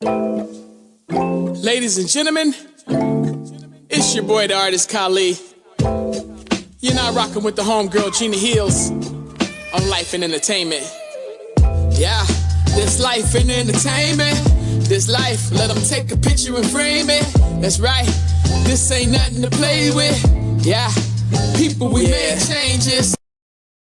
Ladies and gentlemen, it's your boy, the artist Kali. You're not rocking with the homegirl Gina Hills on Life and Entertainment. Yeah, this life and entertainment. This life, let them take a picture and frame it. That's right, this ain't nothing to play with. Yeah, people, we made changes.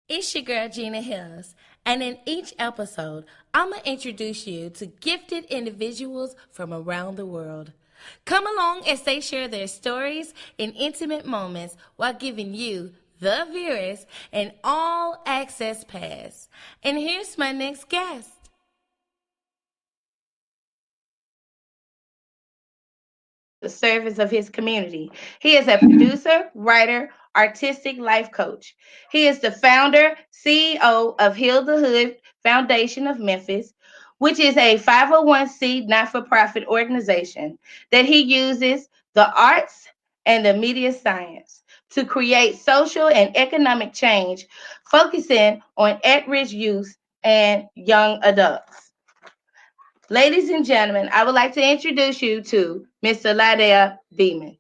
It's your girl Gina Hills, and in each episode, I'm going to introduce you to gifted individuals from around the world. Come along as they share their stories and intimate moments while giving you, the viewers, an all-access pass. And here's my next guest. The service of his community. He is a producer, writer, artistic life coach. He is the founder, CEO of Heal the Hood Foundation of Memphis, which is a 501c not-for-profit organization that he uses the arts and the media science to create social and economic change, focusing on at-risk youth and young adults. Ladies and gentlemen, I would like to introduce you to Mr. LaDell Beamon.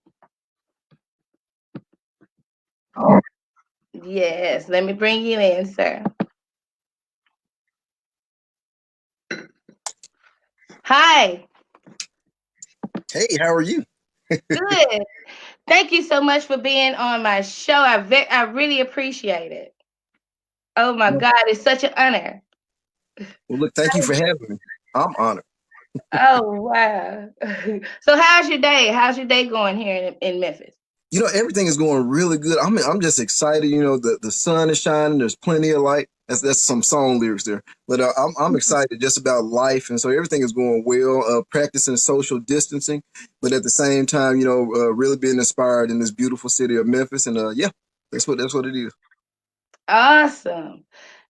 Yes, let me bring you in, sir. Hi. Hey, how are you? Good. Thank you so much for being on my show. I really appreciate it. Oh my God, it's such an honor. Well, look, thank you for having me. I'm honored. Oh wow. So how's your day? How's your day going here in Memphis? Everything is going really good. I'm just excited. The sun is shining. There's plenty of light. That's some song lyrics there. But I'm excited just about life, and so everything is going well. Practicing social distancing, but at the same time, really being inspired in this beautiful city of Memphis. And yeah, that's what it is. Awesome.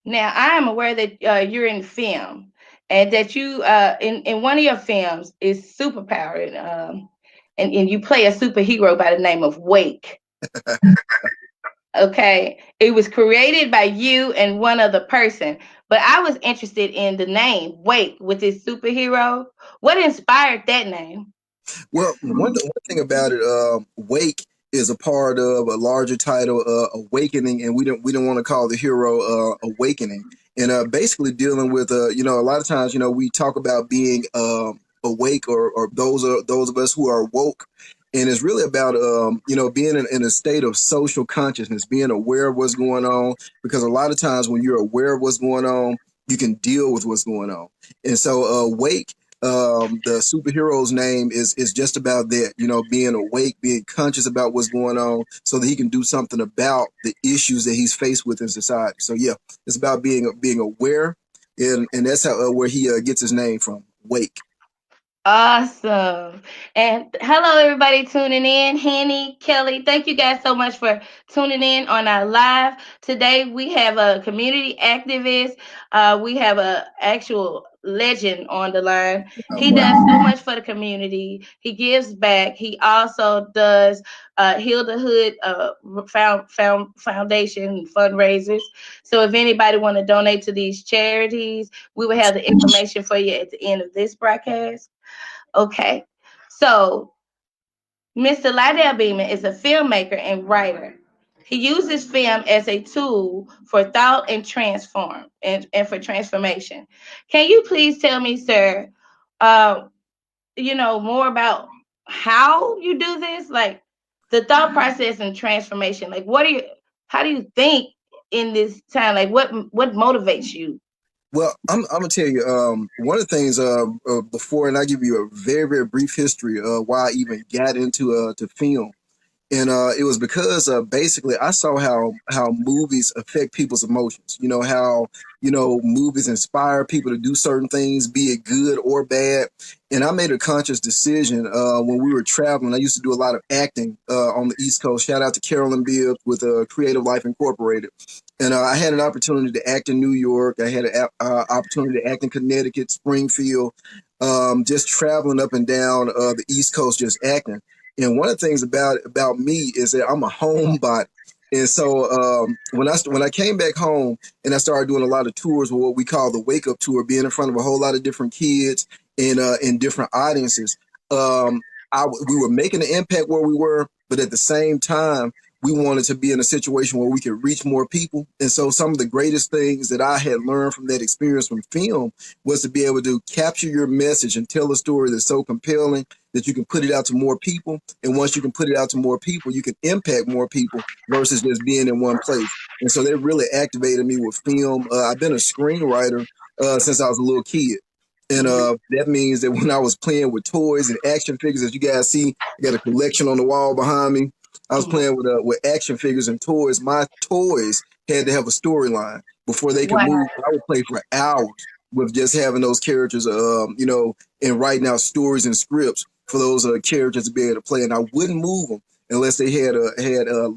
Now I am aware that you're in film, and that you in one of your films is superpowered, and you play a superhero by the name of Wake. Okay, it was created by you and one other person, but I was interested in the name Wake with this superhero. What inspired that name? Well, one thing about it, Wake is a part of a larger title, Awakening, and we don't want to call the hero Awakening, and basically dealing with a lot of times we talk about being awake, or those of us who are woke, and it's really about being in a state of social consciousness, being aware of what's going on, because a lot of times when you're aware of what's going on, you can deal with what's going on, and so Wake. The superhero's name is just about that, being awake, being conscious about what's going on, so that he can do something about the issues that he's faced with in society. So yeah, it's about being aware, and that's how where he gets his name from, Wake. Awesome. And hello, everybody tuning in. Henny, Kelly, thank you guys so much for tuning in on our live. Today, we have a community activist. We have a actual legend on the line. He does so much for the community. He gives back. He also does Heal the Hood Foundation fundraisers. So if anybody want to donate to these charities, we will have the information for you at the end of this broadcast. Okay, so Mr. LaDell Beamon is a filmmaker and writer. He uses film as a tool for thought and for transformation. Can you please tell me, sir, uh, more about how you do this, like the thought process and transformation? Like, how do you think in this time? Like, what motivates you? Well, I'm gonna tell you, one of the things before, and I give you a very, very brief history of why I even got into to film. And it was because basically I saw how movies affect people's emotions. How movies inspire people to do certain things, be it good or bad. And I made a conscious decision when we were traveling. I used to do a lot of acting on the East Coast. Shout out to Carolyn Bibb with Creative Life Incorporated. And I had an opportunity to act in New York. I had an opportunity to act in Connecticut, Springfield, just traveling up and down the East Coast, just acting. And one of the things about me is that I'm a homebody. And so when I came back home and I started doing a lot of tours with what we call the wake up tour, being in front of a whole lot of different kids in different audiences. We were making an impact where we were, but at the same time, we wanted to be in a situation where we could reach more people. And so some of the greatest things that I had learned from that experience from film was to be able to capture your message and tell a story that's so compelling that you can put it out to more people. And once you can put it out to more people, you can impact more people versus just being in one place. And so that really activated me with film. I've been a screenwriter since I was a little kid. And that means that when I was playing with toys and action figures, as you guys see, I got a collection on the wall behind me. I was playing with action figures and toys. My toys had to have a storyline before they could Wow. move. I would play for hours with just having those characters, and writing out stories and scripts for those characters to be able to play. And I wouldn't move them unless they had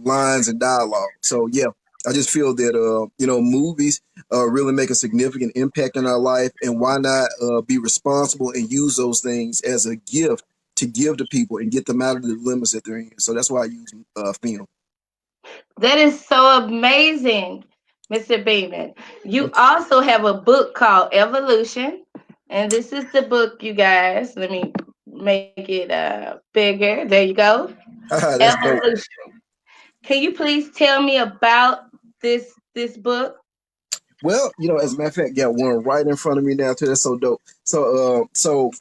lines and dialogue. So yeah, I just feel that movies really make a significant impact in our life, and why not be responsible and use those things as a gift to give to people and get them out of the limits that they're in. So that's why I use film. That is so amazing, Mr. Beamon. You also have a book called Evolution, and this is the book, you guys. Let me make it bigger. There you go. That's dope. Evolution. Can you please tell me about this book? Well, as a matter of fact, got one right in front of me now too. That's so dope. So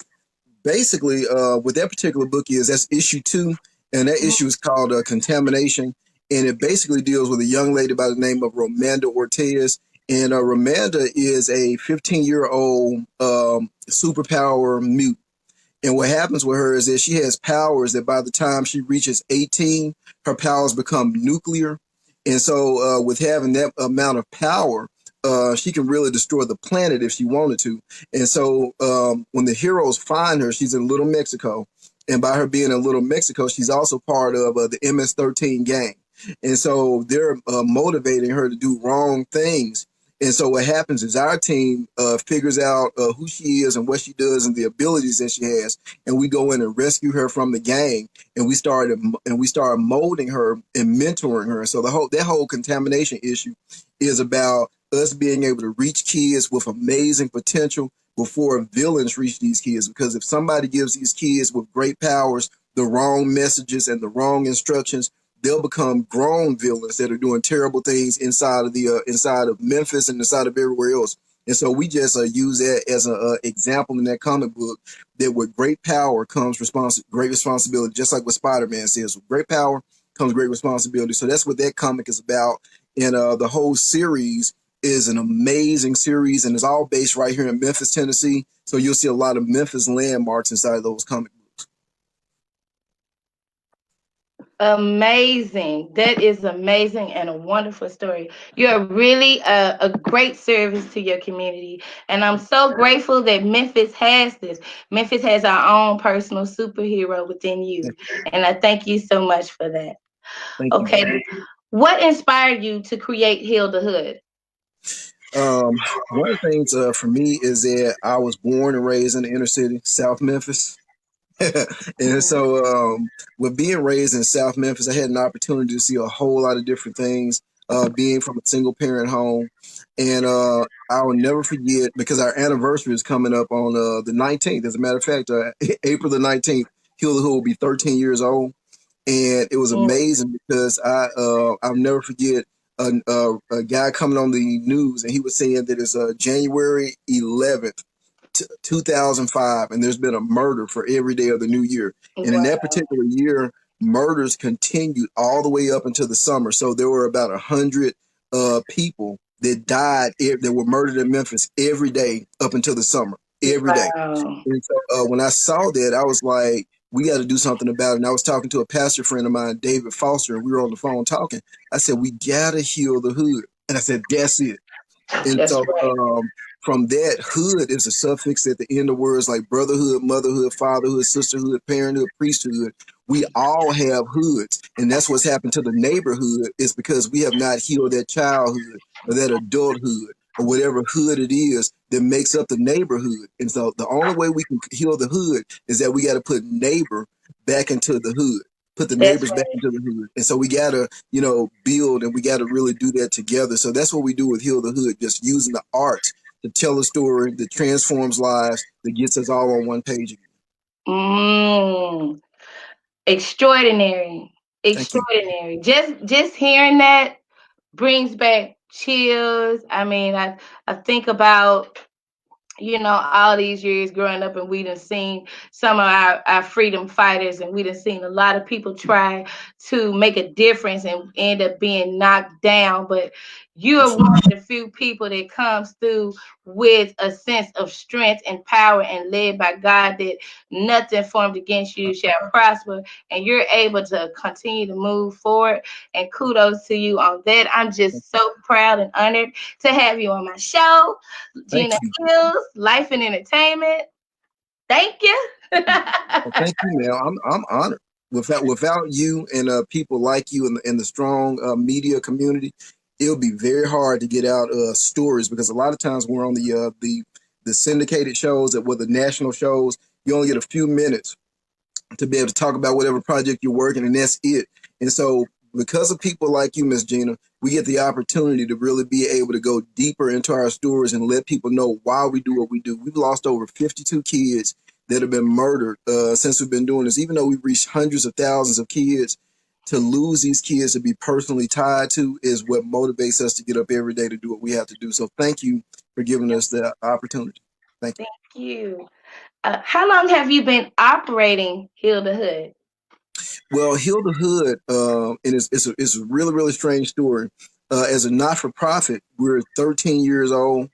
basically, what that particular book that's issue 2, and that issue is called Contamination, and it basically deals with a young lady by the name of Romanda Ortez, and Romanda is a 15-year-old superpower mutant. And what happens with her is that she has powers that by the time she reaches 18, her powers become nuclear. And so with having that amount of power, she can really destroy the planet if she wanted to. And so when the heroes find her, she's in Little Mexico. And by her being in Little Mexico, she's also part of the MS-13 gang. And so they're motivating her to do wrong things. And so what happens is our team figures out who she is and what she does and the abilities that she has, and we go in and rescue her from the gang, and we start molding her and mentoring her. So that whole contamination issue is about us being able to reach kids with amazing potential before villains reach these kids. Because if somebody gives these kids with great powers the wrong messages and the wrong instructions, they'll become grown villains that are doing terrible things inside of Memphis and inside of everywhere else. And so we just use that as an example in that comic book, that with great power comes great responsibility, just like what Spider-Man says. With great power comes great responsibility. So that's what that comic is about. And the whole series is an amazing series, and it's all based right here in Memphis, Tennessee. So you'll see a lot of Memphis landmarks inside of those comic books. Amazing. That is amazing and a wonderful story. You're really a great service to your community. And I'm so grateful that Memphis has this. Memphis has our own personal superhero within you. And I thank you so much for that. Thank you. Okay. What inspired you to create Heal the Hood? One of the things for me is that I was born and raised in the inner city, South Memphis. And so with being raised in South Memphis, I had an opportunity to see a whole lot of different things, being from a single parent home. And I'll never forget, because our anniversary is coming up on the 19th. As a matter of fact, April the 19th, Heal the Hood will be 13 years old. And it was amazing because I'll never forget a guy coming on the news, and he was saying that it's January 11th, 2005, and there's been a murder for every day of the new year. And in that particular year, murders continued all the way up until the summer. So there were about 100 people that died, that were murdered in Memphis every day up until the summer, every day. And so when I saw that, I was like, we got to do something about it. And I was talking to a pastor friend of mine, David Foster, and we were on the phone talking. I said, we got to heal the hood. And I said, that's it. And That's so right. from that, hood is a suffix at the end of words like brotherhood, motherhood, fatherhood, sisterhood, parenthood, priesthood. We all have hoods. And that's what's happened to the neighborhood, is because we have not healed that childhood or that adulthood or whatever hood it is that makes up the neighborhood. And so the only way we can heal the hood is that we got to put neighbor back into the hood. Put the That's neighbors back right. into the hood. And so we got to, build, and we got to really do that together. So that's what we do with Heal the Hood, just using the arts to tell a story that transforms lives, that gets us all on one page again. Mm, extraordinary. Thank you. Extraordinary. Just hearing that brings back chills. I mean, I think about, all these years growing up, and we done seen some of our freedom fighters, and we done seen a lot of people try to make a difference and end up being knocked down. But you are one of the few people that comes through with a sense of strength and power and led by God, that nothing formed against you shall prosper, and you're able to continue to move forward. And kudos to you on that. I'm just so proud and honored to have you on my show. Gina Thank you. Hills, Life and Entertainment. Thank you. Well, thank you, man. I'm honored. Without you and people like you in the strong media community, it'll be very hard to get out stories, because a lot of times we're on the syndicated shows, that were the national shows. You only get a few minutes to be able to talk about whatever project you're working, and that's it. And so, because of people like you, Miss Gina, we get the opportunity to really be able to go deeper into our stories and let people know why we do what we do. We've lost over 52 kids that have been murdered since we've been doing this. Even though we've reached hundreds of thousands of kids, to lose these kids to be personally tied to is what motivates us to get up every day to do what we have to do. So thank you for giving us the opportunity. Thank you. Thank you. How long have you been operating Heal the Hood? Well, Heal the Hood, and it's a really, really strange story. As a not for profit, we're 13 years old,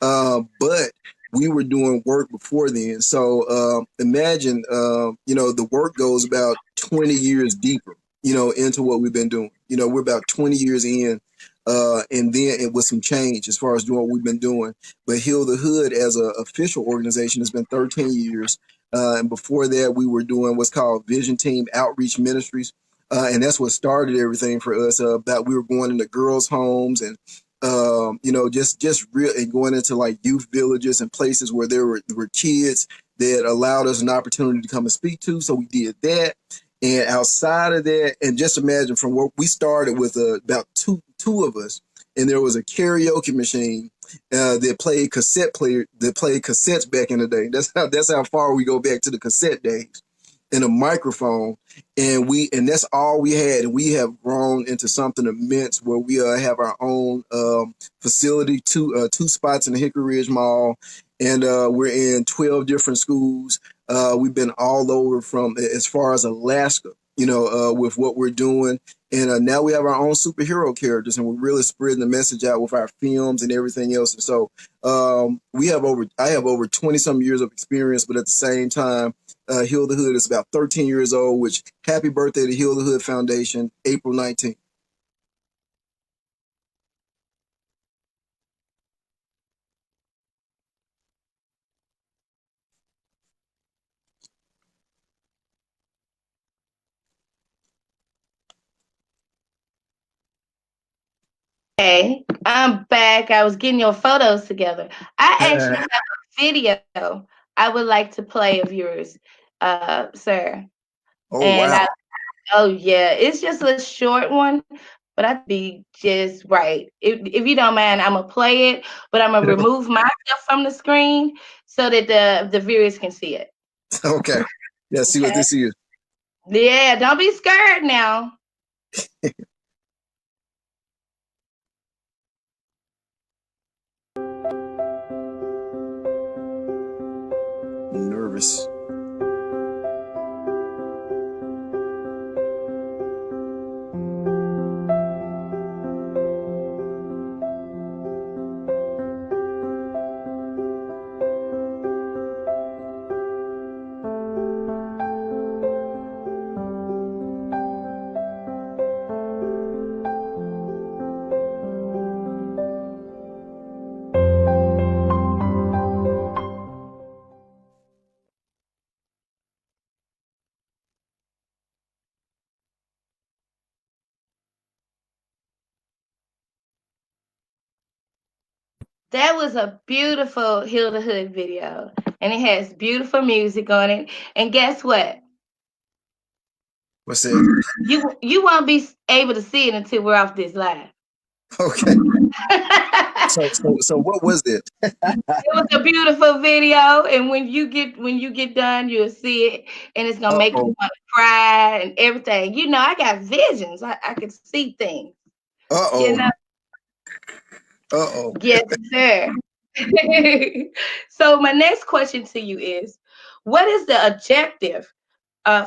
but we were doing work before then. So imagine, the work goes about 20 years deeper, into what we've been doing. We're about 20 years in, and then it was some change as far as doing what we've been doing. But Heal the Hood as an official organization has been 13 years. And before that, we were doing what's called Vision Team Outreach Ministries. And that's what started everything for us. That we were going into girls' homes and just real, and going into like youth villages and places where there were kids that allowed us an opportunity to come and speak to. So we did that. And outside of that, and just imagine, from where we started with about two of us, and there was a karaoke machine that played cassettes back in the day. That's how far we go back, to the cassette days, and a microphone, and that's all we had. And we have grown into something immense, where we have our own facility, two spots in the Hickory Ridge Mall, and we're in 12 different schools. We've been all over, from as far as Alaska, with what we're doing. And now we have our own superhero characters, and we're really spreading the message out with our films and everything else. And so I have over 20 some years of experience, but at the same time, Heal the Hood is about 13 years old, which happy birthday to Heal the Hood Foundation, April 19th. Hey, I'm back. I was getting your photos together. I actually have a video I would like to play of yours, sir. Oh, And wow. oh yeah, it's just a short one, but I'd be just right. If you don't mind, I'm gonna play it, but I'm gonna remove myself from the screen so that the viewers can see it. Okay. Yeah, see what Okay. this is. Yeah, don't be scared now. Nervous. That was a beautiful Hill the Hood video, and it has beautiful music on it. And guess what? What's that? You won't be able to see it until we're off this live. Okay. So what was it? It was a beautiful video, and when you get done, you'll see it, and it's gonna make you Uh-oh. want to cry and everything. I got visions. I can see things. You Uh-oh. know, Uh-oh. yes, sir. So my next question to you is, what is the objective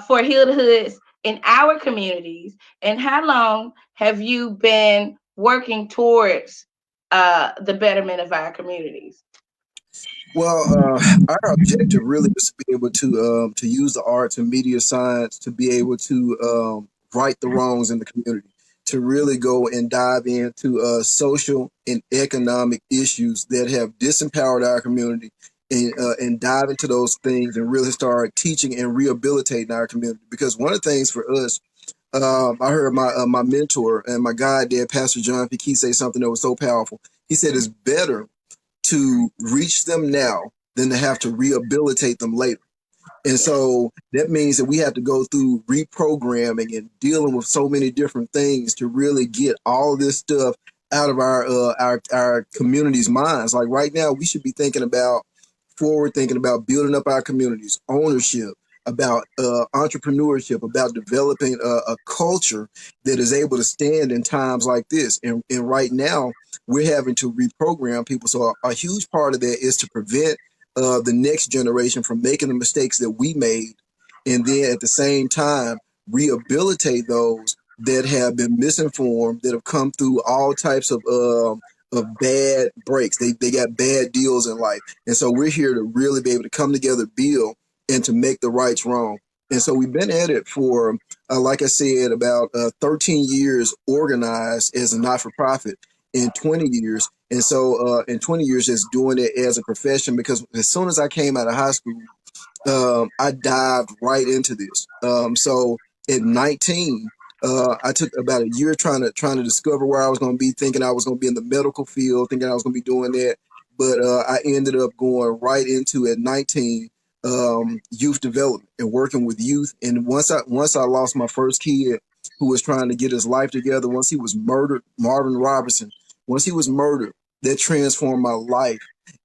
for Heal the Hoods in our communities, and how long have you been working towards the betterment of our communities? Well, our objective really is to be able to use the arts and media science to be able to right the wrongs in the community, to really go and dive into social and economic issues that have disempowered our community, and dive into those things and really start teaching and rehabilitating our community. Because one of the things for us, I heard my mentor and my goddad, Pastor John P. Key, say something that was so powerful. He said, "It's better to reach them now than to have to rehabilitate them later." And so that means that we have to go through reprogramming and dealing with so many different things to really get all of this stuff out of our community's minds. Like right now, we should be thinking about forward, thinking about building up our communities, ownership, about entrepreneurship, about developing a culture that is able to stand in times like this. And right now, we're having to reprogram people. So a huge part of that is to prevent the next generation from making the mistakes that we made, and then at the same time rehabilitate those that have been misinformed, that have come through all types of bad breaks. They got bad deals in life, and so we're here to really be able to come together, build, and to make the rights wrong. And so we've been at it for, like I said, about 13 years organized as a not-for-profit, in 20 years. And so in 20 years, just doing it as a profession, because as soon as I came out of high school, I dived right into this. So at 19, I took about a year trying to discover where I was going to be, thinking I was going to be in the medical field, thinking I was going to be doing that. But I ended up going right into, at 19, youth development and working with youth. And once I lost my first kid, who was trying to get his life together, once he was murdered, Marvin Robertson, once he was murdered, that transformed my life.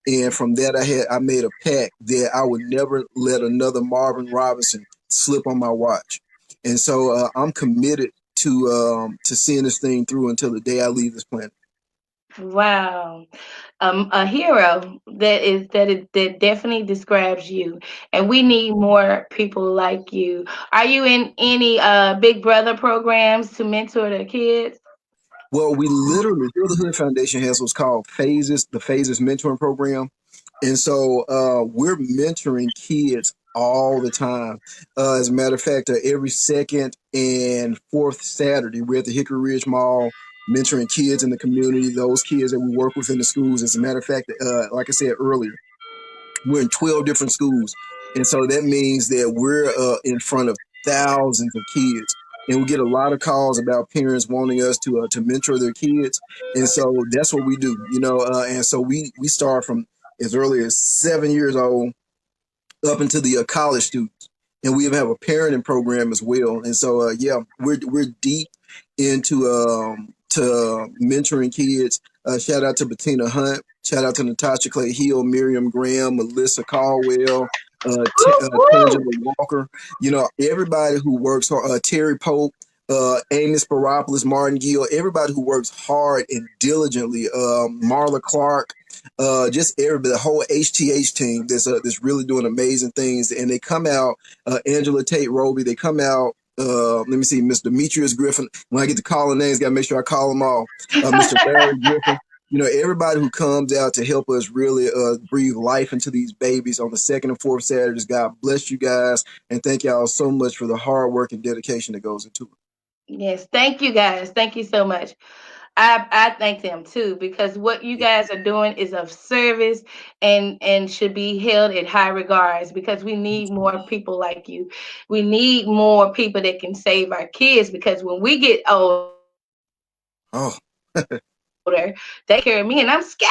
And from that, I made a pact that I would never let another Marvin Robinson slip on my watch. And so I'm committed to seeing this thing through until the day I leave this planet. Wow. A hero that definitely describes you, and we need more people like you. Are you in any Big Brother programs to mentor the kids? Well, we literally, Build the Hood Foundation has what's called Phases, the Phases mentoring program. And so we're mentoring kids all the time. As a matter of fact, every second and fourth Saturday, we're at the Hickory Ridge Mall mentoring kids in the community, those kids that we work with in the schools. As a matter of fact, like I said earlier, we're in 12 different schools. And so that means that we're in front of thousands of kids. And we get a lot of calls about parents wanting us to mentor their kids. And so that's what we do, and so we start from as early as 7 years old up into the college students, and we even have a parenting program as well. And so, yeah, we're deep into to mentoring kids. Shout out to Bettina Hunt. Shout out to Natasha Clay Hill, Miriam Graham, Melissa Caldwell, Woo, woo. Tangela Walker. Everybody who works hard. Terry Pope. Amy Sparopoulos, Martin Gill, everybody who works hard and diligently, Marla Clark, just everybody, the whole HTH team that's really doing amazing things. And they come out, Angela Tate Roby, they come out, let me see, Mr. Demetrius Griffin. When I get to calling names, got to make sure I call them all. Mr. Larry Griffin. Everybody who comes out to help us really breathe life into these babies on the second and fourth Saturdays. God bless you guys. And thank y'all so much for the hard work and dedication that goes into it. Yes, thank you guys. Thank you so much. I thank them too, because what you guys are doing is of service and should be held in high regards, because we need more people like you. We need more people that can save our kids, because when we get older, Oh, they take care of me, and I'm scared.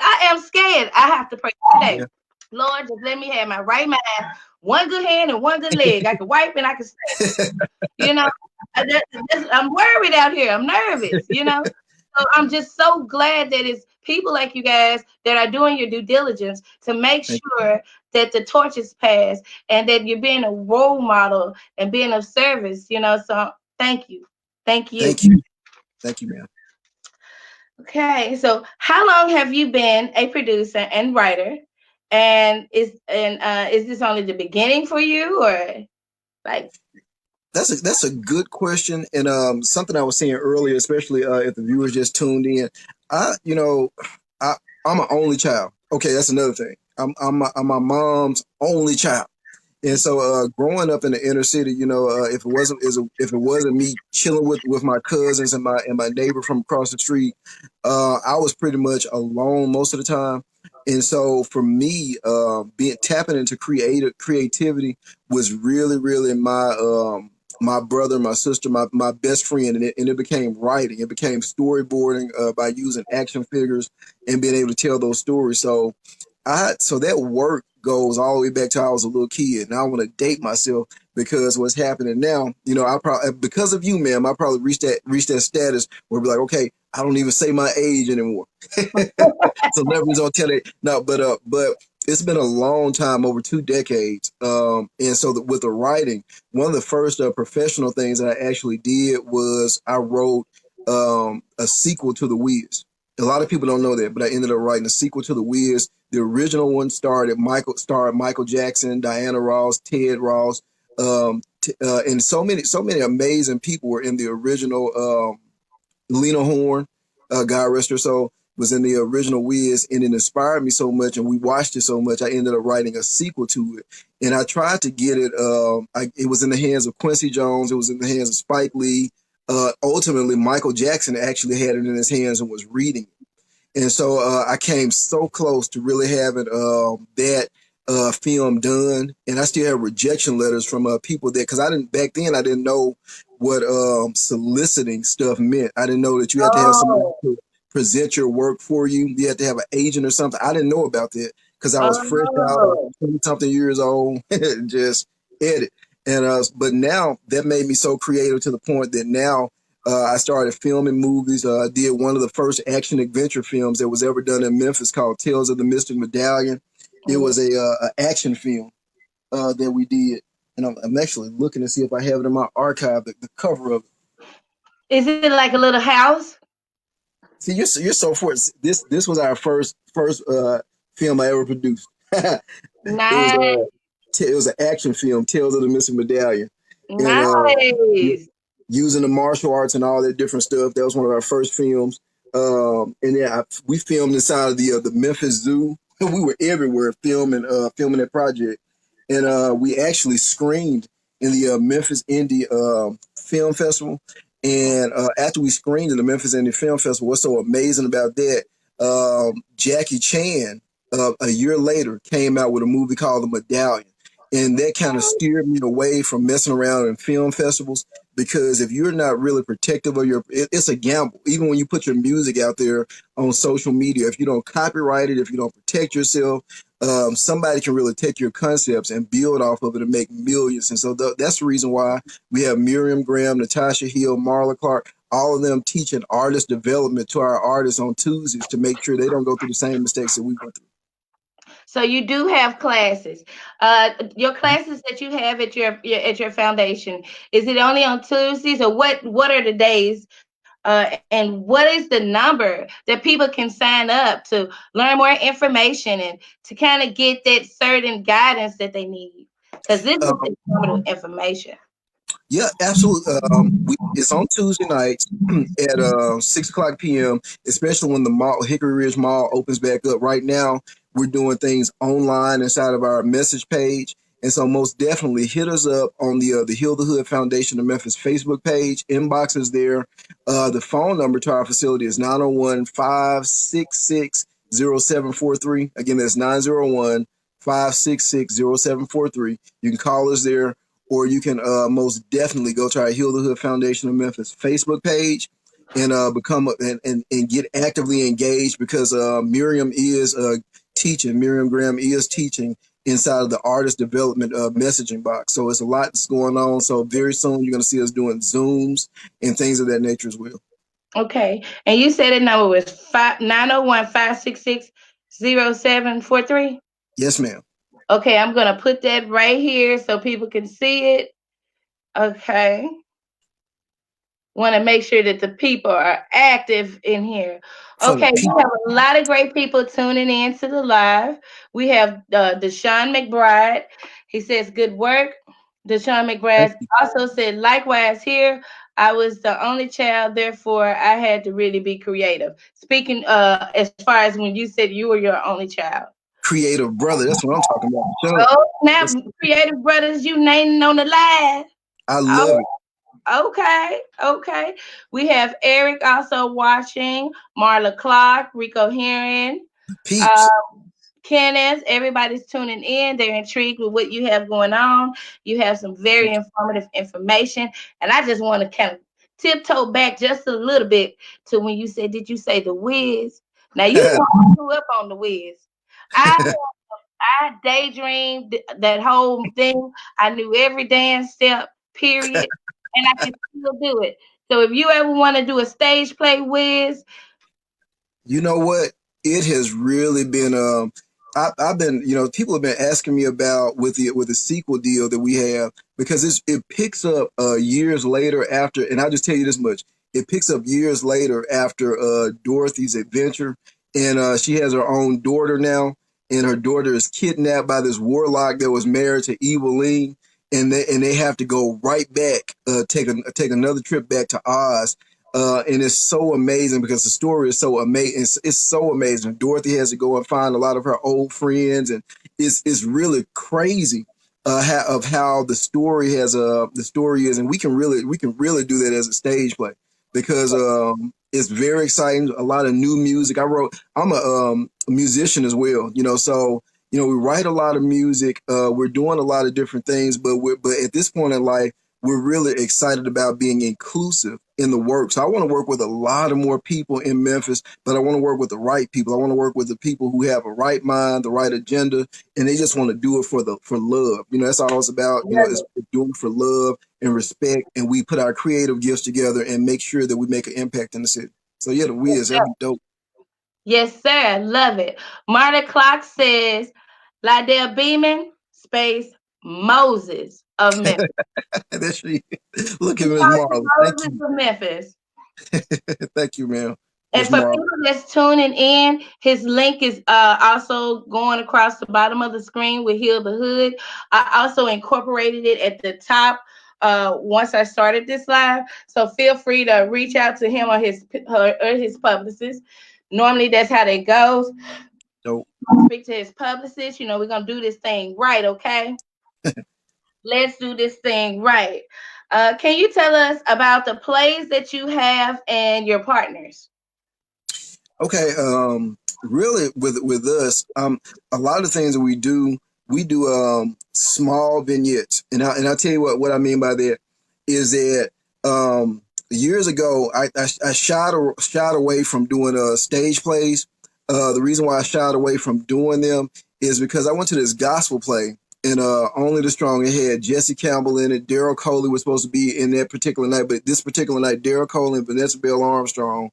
I am scared. I have to pray today. yeah. Lord, just let me have my right mind, one good hand and one good leg. I can wipe and I can stand. You know, I'm worried out here. I'm nervous. So I'm just so glad that it's people like you guys that are doing your due diligence to make Thank, sure that the torch is passed and that you're being a role model and being of service, you know. So thank you. Thank you. thank you. Thank you, ma'am. Okay, so how long have you been a producer and writer? And is this only the beginning for you, or like? That's a good question, and something I was saying earlier, especially if the viewers just tuned in. I you know I I'm an only child. Okay, that's another thing. I'm my mom's only child. And so, growing up in the inner city, if it wasn't me chilling with my cousins and my neighbor from across the street, I was pretty much alone most of the time. And so, for me, being tapping into creativity was really, really my brother, my sister, my best friend, and it became writing. It became storyboarding by using action figures and being able to tell those stories. So that work goes all the way back to I was a little kid. And I want to date myself because what's happening now, I probably because of you, ma'am, I probably reached that status where be like, okay, I don't even say my age anymore. Celebrities don't tell it. No, but it's been a long time, over 2 decades. And so with the writing, one of the first professional things that I actually did was I wrote a sequel to The Wiz. A lot of people don't know that, but I ended up writing a sequel to The Wiz. The original one starred Michael Jackson, Diana Ross, Ted Ross, and so many amazing people were in the original. Lena Horne, God rest her soul, was in the original Wiz, and it inspired me so much, and we watched it so much. I ended up writing a sequel to it, and I tried to get it. It was in the hands of Quincy Jones. It was in the hands of Spike Lee. Ultimately, Michael Jackson actually had it in his hands and was reading it. And so I came so close to really having that film done, and I still have rejection letters from people because back then I didn't know what soliciting stuff meant. I didn't know that you had to have somebody Oh, to present your work for you. You had to have an agent or something. I didn't know about that because I was fresh out, oh, 20 something years old, just edit. And but now that made me so creative to the point that now I started filming movies. I did one of the first action adventure films that was ever done in Memphis called Tales of the Mystic Medallion. It mhm. was a action film that we did, and I'm actually looking to see if I have it in my archive. The cover of it. Is it like a little house? See, you're so fortunate. This was our first film I ever produced. it was Nice, it was an action film, Tales of the Mystic Medallion, and nice. using the martial arts and all that different stuff. That was one of our first films. And then we filmed inside of the Memphis Zoo. We were everywhere filming that project, and we actually screened in the Memphis Indie Film Festival. And after we screened in the Memphis Indie Film Festival, what's so amazing about that? Jackie Chan, a year later, came out with a movie called The Medallion, and that kind of steered me away from messing around in film festivals because if you're not really protective of it's a gamble. Even when you put your music out there on social media, if you don't copyright it, if you don't protect yourself, somebody can really take your concepts and build off of it and make millions. And so that's the reason why we have Miriam Graham, Natasha Hill, Marla Clark, all of them teaching artist development to our artists on Tuesdays to make sure they don't go through the same mistakes that we went through. So you do have classes. Your classes that you have at your foundation, is it only on Tuesdays, or what are the days? And what is the number that people can sign up to learn more information and to kind of get that certain guidance that they need? Because this is Um, informative information. Yeah, absolutely. It's on Tuesday nights at 6 o'clock p.m. Especially when the mall, Hickory Ridge Mall, opens back up. Right now, we're doing things online inside of our message page, and so most definitely hit us up on the Heal the Hood Foundation of Memphis Facebook page. Inbox is there. The phone number to our facility is 901-566-0743. Again, that's 901-566-0743. You can call us there, or you can most definitely go to our Heal the Hood Foundation of Memphis Facebook page and and get actively engaged because Miriam Graham is teaching inside of the artist development messaging box. So it's a lot that's going on. So very soon you're going to see us doing Zooms and things of that nature as well. Okay. And you said the number was 901-566-0743? Yes, ma'am. Okay, I'm gonna put that right here so people can see it. Okay. Want to make sure that the people are active in here. For the Okay, we have people. a lot of great people tuning in to the live. We have Deshaun McBride. He says, good work. Deshaun Thank McBride you. also said, likewise here, I was the only child, therefore I had to really be creative. Speaking as far as when you said you were your only child. Creative brother. That's what I'm talking about. Show. Oh, now That's, creative brothers, you naming on the live. I love Oh, it. okay, okay. We have Eric also watching, Marla Clark, Rico Heron, uh, Peeps. Kenneth. Everybody's tuning in. They're intrigued with what you have going on. You have some very informative information. And I just want to kind of tiptoe back just a little bit to when you said, did you say the Wiz? Now, you know, I grew up on the Wiz. I I daydreamed that whole thing. I knew every dance step, period, and I can still do it. So if you ever want to do a stage play, Wiz, You know what? It has really been. I've been. People have been asking me about with the sequel deal that we have because it picks up years later after. And I'll just tell you this much: it picks up years later after Dorothy's adventure, and she has her own daughter now, and her daughter is kidnapped by this warlock that was married to Eveline, and they have to go right back, take another trip back to Oz, and it's so amazing because the story is so amazing. It's so amazing. Dorothy has to go and find a lot of her old friends, and it's really crazy of how the story is, and we can really do that as a stage play because it's very exciting. A lot of new music. I'm a musician as well, so. We write a lot of music. We're doing a lot of different things, but at this point in life, we're really excited about being inclusive in the work. So I want to work with a lot of more people in Memphis, but I want to work with the right people. I want to work with the people who have a right mind, the right agenda, and they just want to do it for love. That's all it's about. It's doing it for love and respect, and we put our creative gifts together and make sure that we make an impact in the city. So yeah, the Wiz, that'd be dope. yes, sir, love it. Marta Clock says, LaDell Beamon, space Moses of Memphis. That's she. Look at Miss Marley. Thank Moses you. of Memphis. Thank you, ma'am. And Miss for Marley. people that's tuning in, his link is also going across the bottom of the screen with Heal the Hood. I also incorporated it at the top once I started this live. So feel free to reach out to him or his publicist. Normally, that's how that goes. Dope. Speak to his publicist. We're going to do this thing right, okay? Let's do this thing right. Can you tell us about the plays that you have and your partners? Okay, really with us, a lot of things that we do small vignettes, and I'll tell you what I mean by that is that years ago I shied away from doing stage plays. The reason why I shied away from doing them is because I went to this gospel play. And Only the Strong. It had Jesse Campbell in it. Daryl Coley was supposed to be in that particular night, but this particular night, Daryl Coley and Vanessa Bell Armstrong,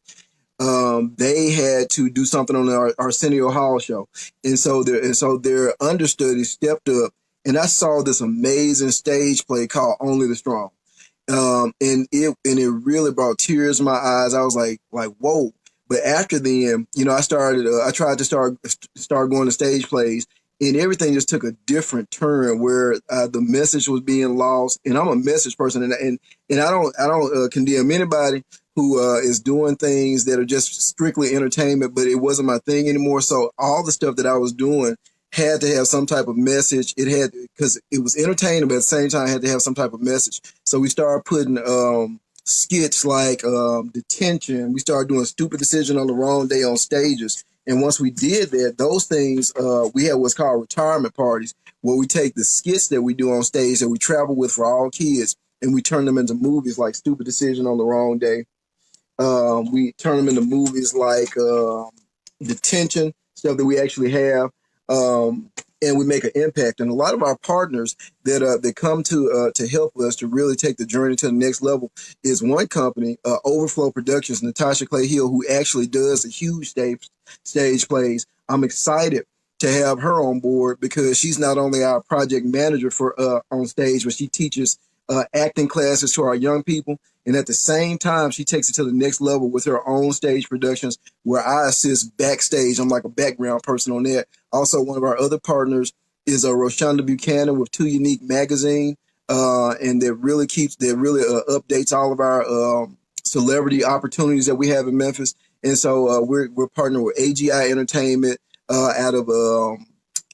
they had to do something on our Arsenio Hall show, and so their understudy stepped up, and I saw this amazing stage play called Only the Strong, and it really brought tears to my eyes. I was like whoa. But after then, I tried to start going to stage plays, and everything just took a different turn where the message was being lost. And I'm a message person, and I don't condemn anybody who is doing things that are just strictly entertainment, but it wasn't my thing anymore. So all the stuff that I was doing had to have some type of message. It had, because it was entertaining, but at the same time had to have some type of message. So we started putting skits like detention. We started doing stupid decision on the wrong day on stages. And once we did that, those things, we had what's called retirement parties, where we take the skits that we do on stage that we travel with for all kids, and we turn them into movies like Stupid Decision on the Wrong Day. We turn them into movies like Detention, stuff that we actually have. and we make an impact. And a lot of our partners that come to help us to really take the journey to the next level is one company, Overflow Productions, Natasha Clay Hill, who actually does the huge stage plays. I'm excited to have her on board because she's not only our project manager for on stage, but she teaches acting classes to our young people. And at the same time, she takes it to the next level with her own stage productions where I assist backstage. I'm like a background person on that. Also, one of our other partners is Roshonda Buchanan with Two Unique Magazine. And that really updates all of our celebrity opportunities that we have in Memphis. And so we're partnered with AGI Entertainment out of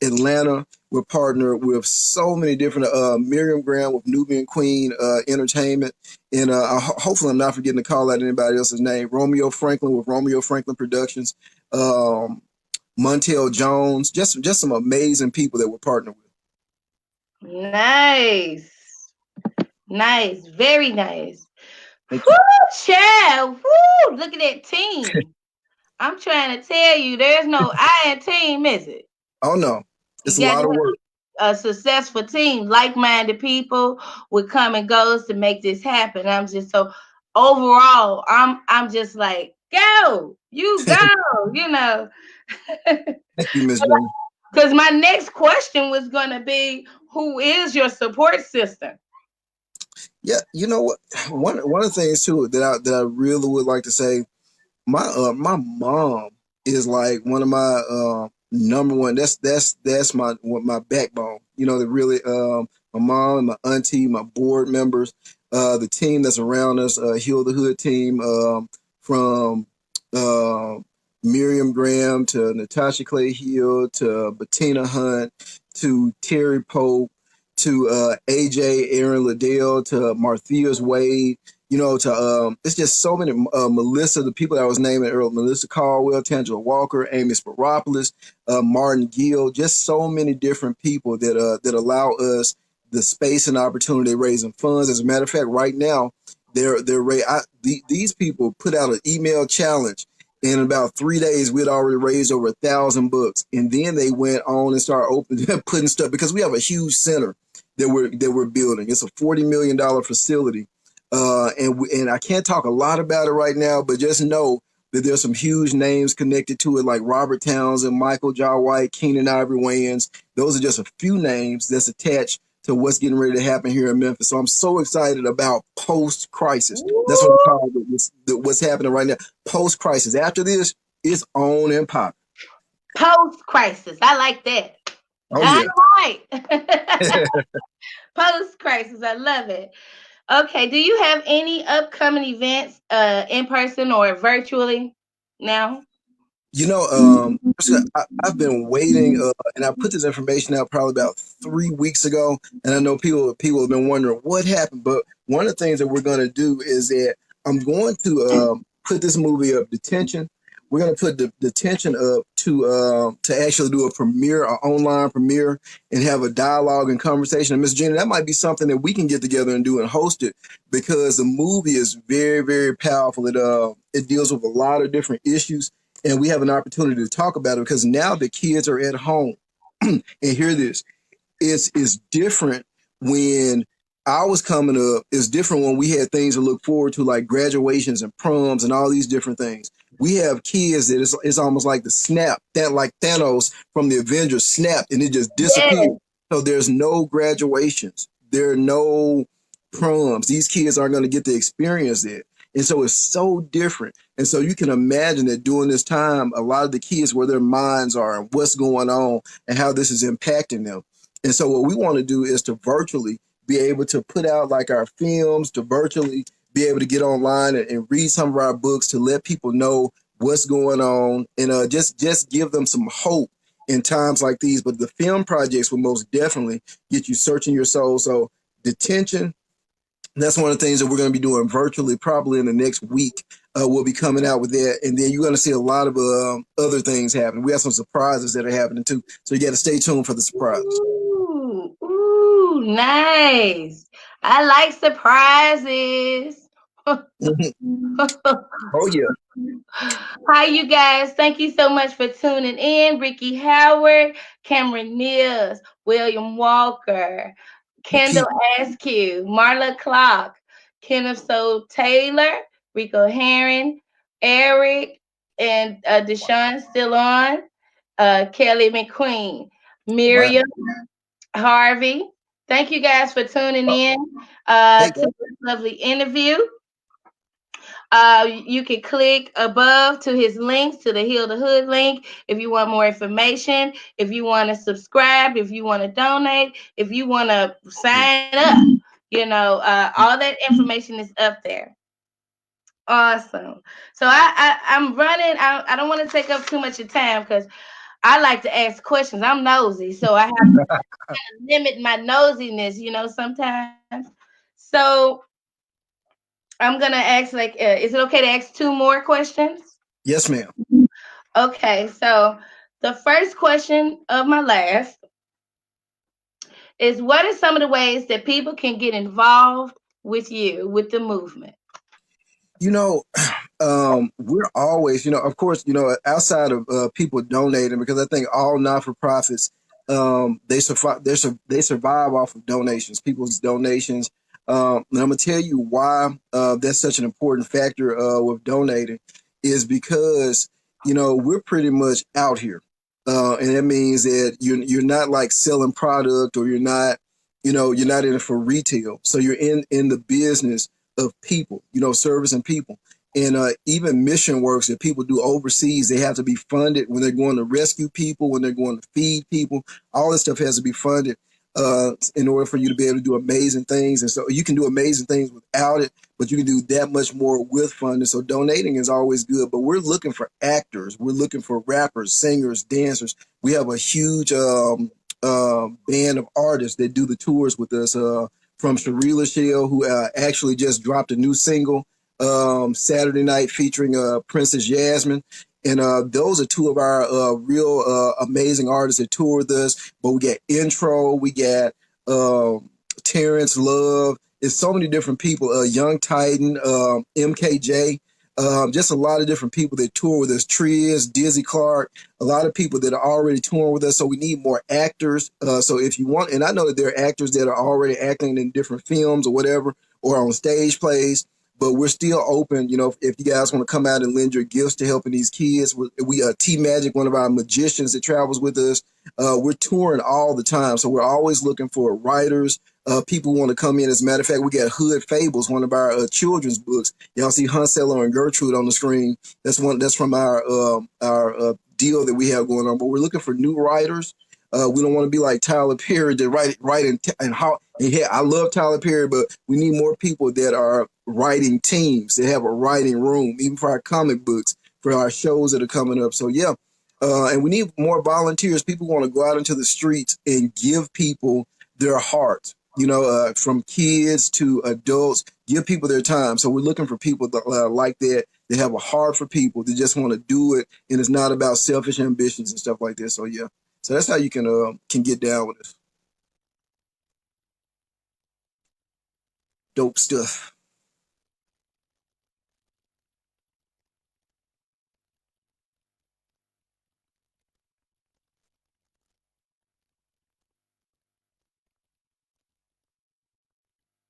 Atlanta. We're partnered with so many different Miriam Graham with Nubian Queen Entertainment, and hopefully I'm not forgetting to call out anybody else's name. Romeo Franklin with Romeo Franklin Productions, Montel Jones, just some amazing people that we're partnered with. Nice, nice, very nice. Thank Woo, you. child. Woo, look at that team. I'm trying to tell you, there's no I in team, is it? Oh no, it's You a got lot to of work. have a successful team, like-minded people with common goals to make this happen. I'm just so overall, I'm just like, go, you go, you know. Thank you, Miss Jenny. Because my next question was gonna be, who is your support system? Yeah, you know what? One of the things too that I really would like to say, my mom is like one of my number one. That's my backbone. You know, that really my mom, my auntie, my board members, the team that's around us, Heal the Hood team, from uh, Miriam Graham to Natasha Clay Hill to Bettina Hunt to Terry Pope to AJ Aaron LaDell to Marthia's Wade, you know, to it's just so many Melissa, the people that I was naming earlier, Melissa Caldwell, Tangela Walker, Amy Sparopoulos, Martin Gill, just so many different people that allow us the space and opportunity raising funds. As a matter of fact, right now, these people put out an email challenge. In about 3 days, we'd already raised over $1,000, and then they went on and started putting stuff because we have a huge center that we're building. It's a $40 million facility, and I can't talk a lot about it right now, but just know that there's some huge names connected to it, like Robert Townsend, Michael Jai White, Keenan Ivory Wayans. Those are just a few names that's attached to what's getting ready to happen here in Memphis. So I'm so excited about post-crisis. That's what I call what's happening right now. Post-crisis. After this, it's on and pop. Post-crisis. I like that. Oh All yeah. right. Post-crisis. I love it. Okay. Do you have any upcoming events in person or virtually now? You know, I've been waiting, and I put this information out probably about 3 weeks ago, and I know people have been wondering what happened. But one of the things that we're going to do is that I'm going to put this movie up, Detention. We're going to put the Detention up to actually do a premiere, an online premiere, and have a dialogue and conversation. And Miss Jenny, that might be something that we can get together and do and host it because the movie is very, very powerful. It deals with a lot of different issues, and we have an opportunity to talk about it because now the kids are at home. And hear this, it's different when I was coming up. It's different when we had things to look forward to, like graduations and proms and all these different things. We have kids that it's almost like the snap, that like Thanos from the Avengers snapped and it just disappeared. Yes. So there's no graduations, there are no proms. These kids aren't going to get to experience that. And so it's so different. And so you can imagine that during this time, a lot of the kids, where their minds are and what's going on and how this is impacting them. And so what we want to do is to virtually be able to put out like our films, to virtually be able to get online and read some of our books to let people know what's going on and just give them some hope in times like these. But the film projects will most definitely get you searching your soul. So Detention, that's one of the things that we're going to be doing virtually probably in the next week. We'll be coming out with that. And then you're going to see a lot of other things happen. We have some surprises that are happening too. So you got to stay tuned for the surprises. Ooh, nice. I like surprises. Oh, yeah. Hi, you guys. Thank you so much for tuning in. Ricky Howard, Cameron Mills, William Walker, The Kendall people. Askew, Marla Clark, Kenneth So Taylor, Rico Herring, Eric, and Deshaun still on, Kelly McQueen, Wow. Miriam, Harvey. Thank you guys for tuning Oh, in hey, to this lovely interview. You can click above to his links to the Heal the Hood link if you want more information, if you want to subscribe, if you want to donate, if you want to sign up. All that information is up there. Awesome. So I'm running. I don't want to take up too much of time because I like to ask questions. I'm nosy, so I have to limit my nosiness. Sometimes. So I'm gonna ask is it okay to ask two more questions? yes, ma'am. Okay, so the first question of my last is what are some of the ways that people can get involved with you, with the movement? You know, we're always, of course, outside of people donating, because I think all non for profits, they survive, they survive off of donations, people's donations. And I'm gonna tell you why that's such an important factor with donating, is because we're pretty much out here, and that means that you're not like selling product, or you're not in it for retail, so you're in the business of people, servicing people. And even mission works that people do overseas, they have to be funded when they're going to rescue people, when they're going to feed people. All this stuff has to be funded in order for you to be able to do amazing things. And so you can do amazing things without it, but you can do that much more with funding. So donating is always good. But we're looking for actors, we're looking for rappers, singers, dancers. We have a huge band of artists that do the tours with us. From Cherie Lachelle, who actually just dropped a new single Saturday night featuring Princess Jasmine. And those are two of our real amazing artists that tour with us. But we got Intro, we got Terrence Love. It's so many different people. Young Titan, MKJ. Just a lot of different people that tour with us. Triz, Dizzy Clark, a lot of people that are already touring with us. So we need more actors. So if you want, and I know that there are actors that are already acting in different films or whatever, or on stage plays, but we're still open. If you guys want to come out and lend your gifts to helping these kids, we T Magic, one of our magicians that travels with us, we're touring all the time. So we're always looking for writers, people want to come in. As a matter of fact, we got Hood Fables, one of our children's books. Y'all see Hunseller and Gertrude on the screen. That's from our deal that we have going on. But we're looking for new writers. We don't want to be like Tyler Perry to write and how. And yeah, I love Tyler Perry, but we need more people that are writing teams, that have a writing room, even for our comic books, for our shows that are coming up. So yeah, and we need more volunteers. People want to go out into the streets and give people their heart. From kids to adults, give people their time. So we're looking for people that like that. They have a heart for people. They just want to do it, and it's not about selfish ambitions and stuff like that. So yeah, so that's how you can get down with this dope stuff.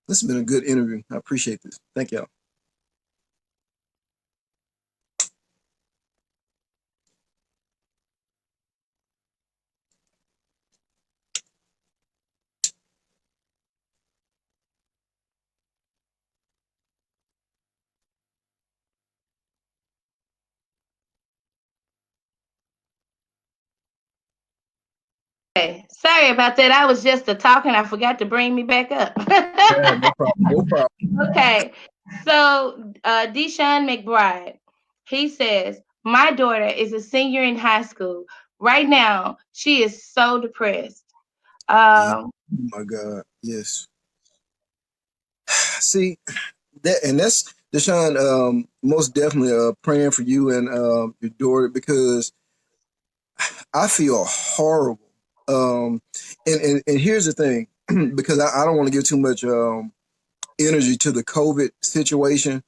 This has been a good interview. I appreciate this. Thank y'all. Okay, sorry about that. I was just a talking. I forgot to bring me back up. Yeah, no problem. No problem. Okay, so Deshaun McBride, he says, my daughter is a senior in high school. Right now, she is so depressed. Yeah. Um, Oh my God. Yes. See that, and that's Deshaun. Most definitely praying for you and your daughter, because I feel horrible. Um, and here's the thing, because I don't want to give too much energy to the COVID situation,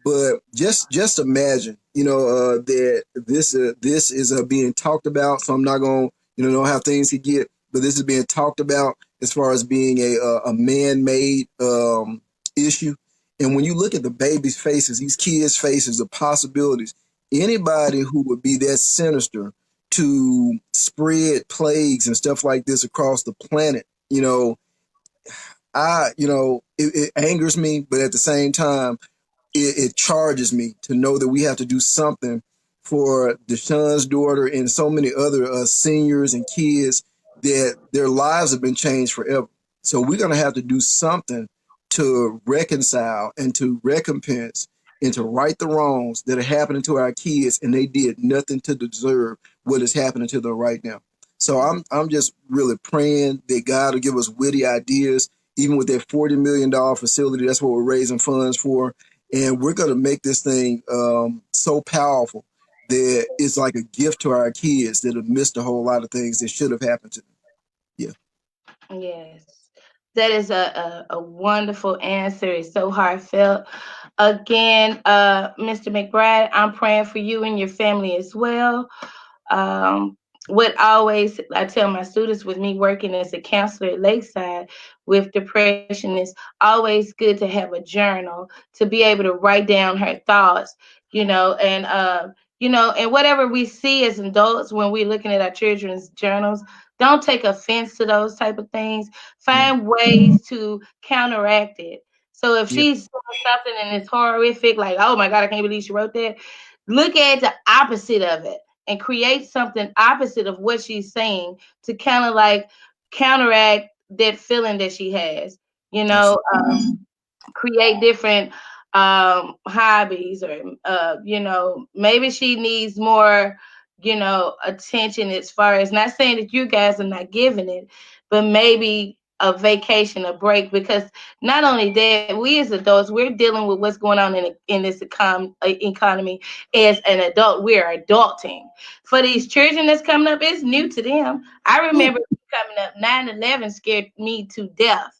but just imagine. that this is being talked about. So I'm not going to, know how things could get, but this is being talked about as far as being a man-made issue. And when you look at the babies' faces, these kids' faces, the possibilities, anybody who would be that sinister to spread plagues and stuff like this across the planet, it angers me, but at the same time, it charges me to know that we have to do something for Deshaun's daughter and so many other seniors and kids that their lives have been changed forever. So we're going to have to do something to reconcile and to recompense and to right the wrongs that are happening to our kids, and they did nothing to deserve what is happening to them right now. So I'm just really praying that God will give us witty ideas, even with that $40 million facility. That's what we're raising funds for. And we're going to make this thing so powerful that it's like a gift to our kids that have missed a whole lot of things that should have happened to them. Yeah. Yes. That is a wonderful answer. It's so heartfelt. Again, Mr. McBride, I'm praying for you and your family as well. What always I tell my students, with me working as a counselor at Lakeside with depression, is always good to have a journal to be able to write down her thoughts, and whatever we see as adults when we're looking at our children's journals, don't take offense to those type of things. Find ways to counteract it. So if Yeah. she's doing something and it's horrific, like, oh my God, I can't believe she wrote that, look at the opposite of it and create something opposite of what she's saying to kind of like counteract that feeling that she has. You know, create different hobbies, or maybe she needs more attention, as far as, not saying that you guys are not giving it, but maybe a vacation, a break, because not only that, we as adults, we're dealing with what's going on in this economy. As an adult, we're adulting. For these children that's coming up, it's new to them. I remember coming up, 9/11 scared me to death.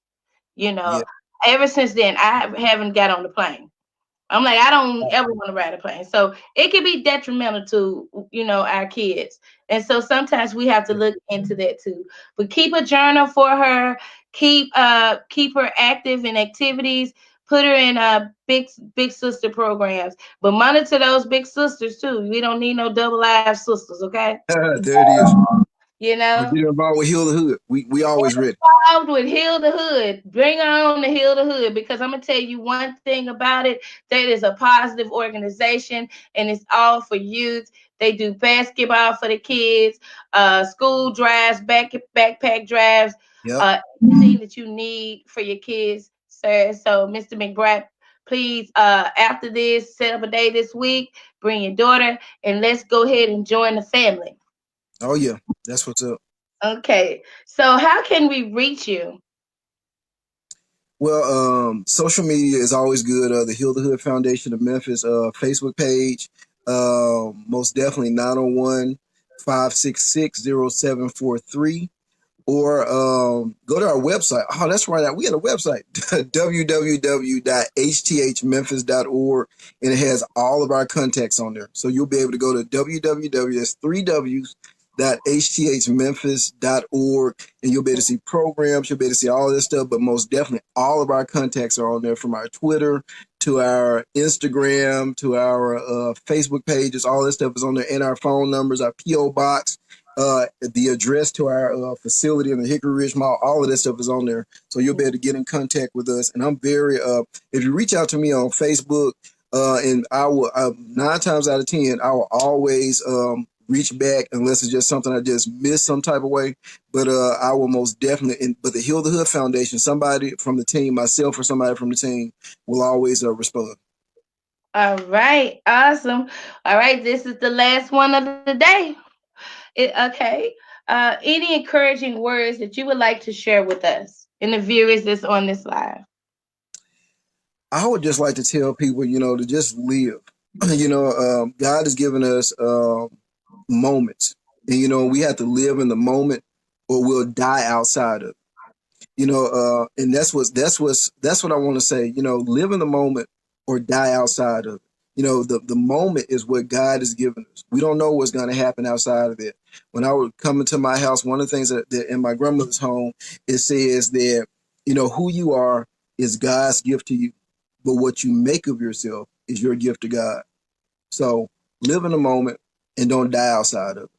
you know Yeah. Ever since then, I haven't got on the plane. I'm like, I don't ever want to ride a plane. So it can be detrimental to, our kids. And so sometimes we have to look into that too. But keep a journal for her. Keep her active in activities. Put her in big sister programs. But monitor those big sisters too. We don't need no double live sisters, okay? There it is. You Or know? get involved with Heal the Hood. We always ready. Involved with Heal the Hood. Bring her on to Heal the Hood, because I'm gonna tell you one thing about it. That is a positive organization, and it's all for youth. They do basketball for the kids, school drives, backpack drives, Yep. anything that you need for your kids, sir. So, Mr. McBride, please, after this, set up a day this week. Bring your daughter, and let's go ahead and join the family. Oh yeah. That's what's up. Okay. So, how can we reach you? Well, social media is always good. The Heal the Hood Foundation of Memphis Facebook page. Most definitely 901-566-0743. Or go to our website. Oh, that's right. We got a website, www.hthmemphis.org, and it has all of our contacts on there. So you'll be able to go to www, that's three W's, .hthmemphis.org, and you'll be able to see programs, you'll be able to see all this stuff, but most definitely all of our contacts are on there, from our Twitter to our Instagram to our Facebook pages. All this stuff is on there, and our phone numbers, our PO box, the address to our facility in the Hickory Ridge Mall. All of that stuff is on there, so you'll be able to get in contact with us. And I'm very if you reach out to me on Facebook, and I will 9 times out of 10 I will always reach back, unless it's just something I just missed some type of way. But I will most definitely. But the Heal the Hood Foundation, somebody from the team, myself or somebody from the team, will always respond. All right, awesome. All right, this is the last one of the day. Okay. Any encouraging words that you would like to share with us and the viewers that's on this live? I would just like to tell people, to just live. God has given us moments, and we have to live in the moment, or we'll die outside of it. And that's what I want to say. Live in the moment or die outside of it. The moment is what God has given us. We don't know what's going to happen outside of it. When I would come into my house, one of the things that in my grandmother's home, it says that, who you are is God's gift to you. But what you make of yourself is your gift to God. So live in the moment and don't die outside of it.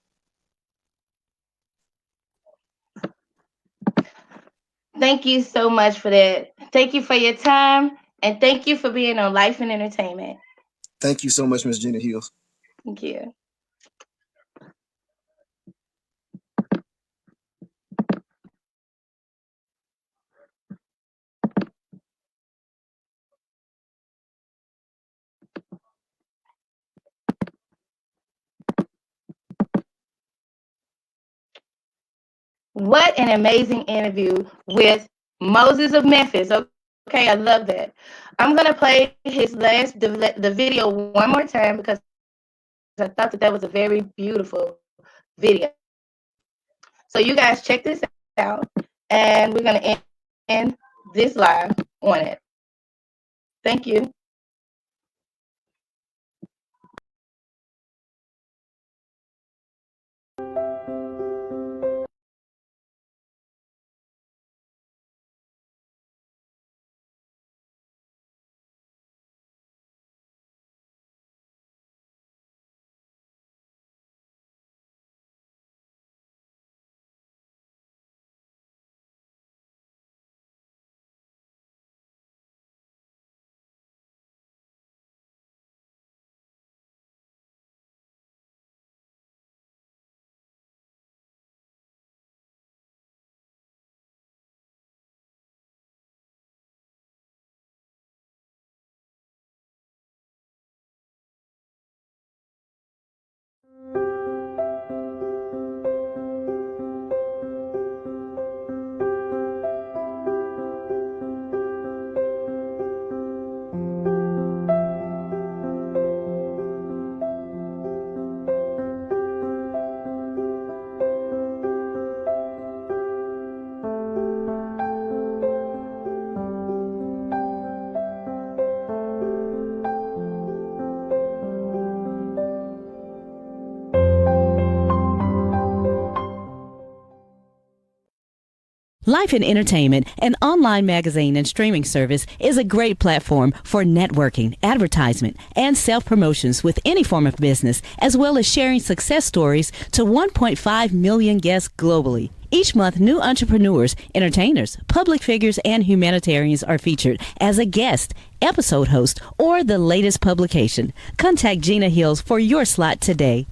Thank you so much for that. Thank you for your time, and thank you for being on Life and Entertainment. Thank you so much, Ms. Jenna Hills. Thank you. What an amazing interview with Moses of Memphis. Okay, I love that. I'm going to play the video one more time because I thought that was a very beautiful video. So you guys check this out, and we're going to end this live on it. Thank you. Life and Entertainment, an online magazine and streaming service, is a great platform for networking, advertisement, and self-promotions with any form of business, as well as sharing success stories to 1.5 million guests globally. Each month, new entrepreneurs, entertainers, public figures, and humanitarians are featured as a guest, episode host, or the latest publication. Contact Gina Hills for your slot today.